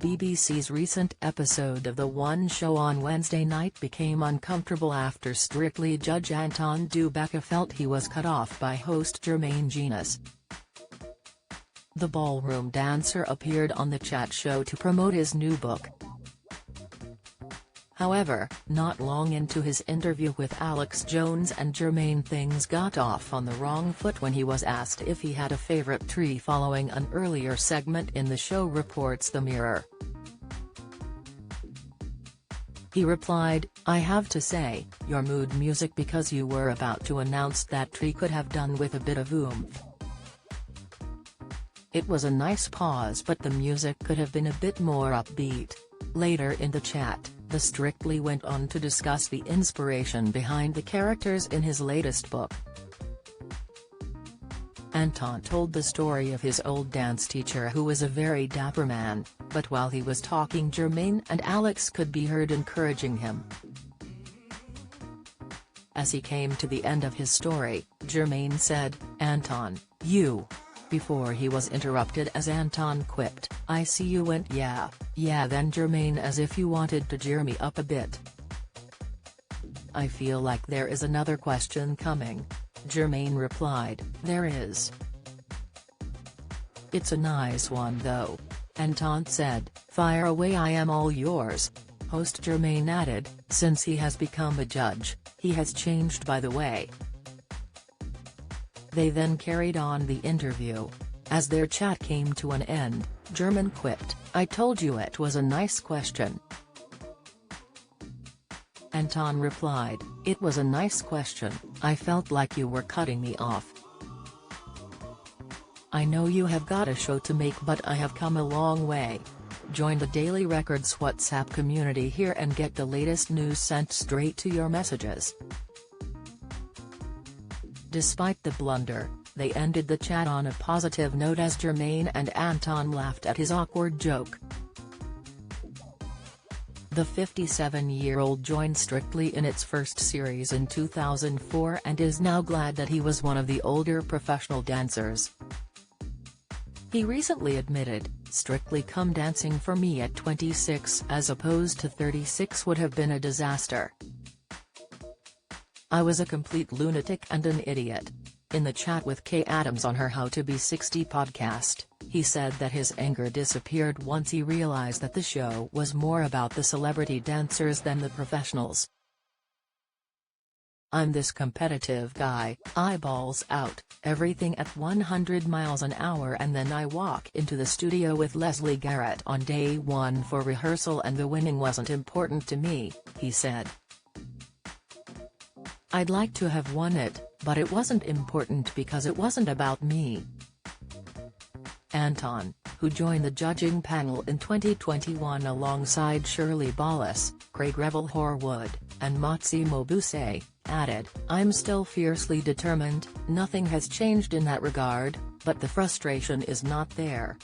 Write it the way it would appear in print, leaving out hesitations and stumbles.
BBC's recent episode of The One Show on Wednesday night became uncomfortable after Strictly judge Anton Du Beke felt he was cut off by host Jermaine Jenas. The ballroom dancer appeared on the chat show to promote his new book. However, not long into his interview with Alex Jones and Jermaine, things got off on the wrong foot when he was asked if he had a favorite tree following an earlier segment in the show, reports The Mirror. He replied, "I have to say, your mood music because you were about to announce that tree could have done with a bit of oomph. It was a nice pause, but the music could have been a bit more upbeat." Later in the chat, the Strictly went on to discuss the inspiration behind the characters in his latest book. Anton told the story of his old dance teacher who was a very dapper man, but while he was talking, Jermaine and Alex could be heard encouraging him. As he came to the end of his story, Jermaine said, "Anton, you..." Before he was interrupted as Anton quipped, "I see you went yeah, then Jermaine as if you wanted to cheer me up a bit." "I feel like there is another question coming." Jermaine replied, "There is. It's a nice one though." Anton said, "Fire away, I am all yours." Host Jermaine added, "Since he has become a judge, he has changed by the way." They then carried on the interview. As their chat came to an end, Jermaine quipped, "I told you it was a nice question." Anton replied, "It was a nice question, I felt like you were cutting me off. I know you have got a show to make, but I have come a long way. Join the Daily Records WhatsApp community here and get the latest news sent straight to your messages." Despite the blunder, they ended the chat on a positive note as Jermaine and Anton laughed at his awkward joke. The 57-year-old joined Strictly in its first series in 2004 and is now glad that he was one of the older professional dancers. He recently admitted, "Strictly Come Dancing for me at 26 as opposed to 36 would have been a disaster. I was a complete lunatic and an idiot." In the chat with Kay Adams on her How to Be 60 podcast, he said that his anger disappeared once he realized that the show was more about the celebrity dancers than the professionals. "I'm this competitive guy, eyeballs out, everything at 100 miles an hour, and then I walk into the studio with Leslie Garrett on day one for rehearsal and the winning wasn't important to me," he said. "I'd like to have won it, but it wasn't important because it wasn't about me." Anton, who joined the judging panel in 2021 alongside Shirley Ballas, Craig Revel Horwood, and Motsi Mobuse, added, "I'm still fiercely determined, nothing has changed in that regard, but the frustration is not there.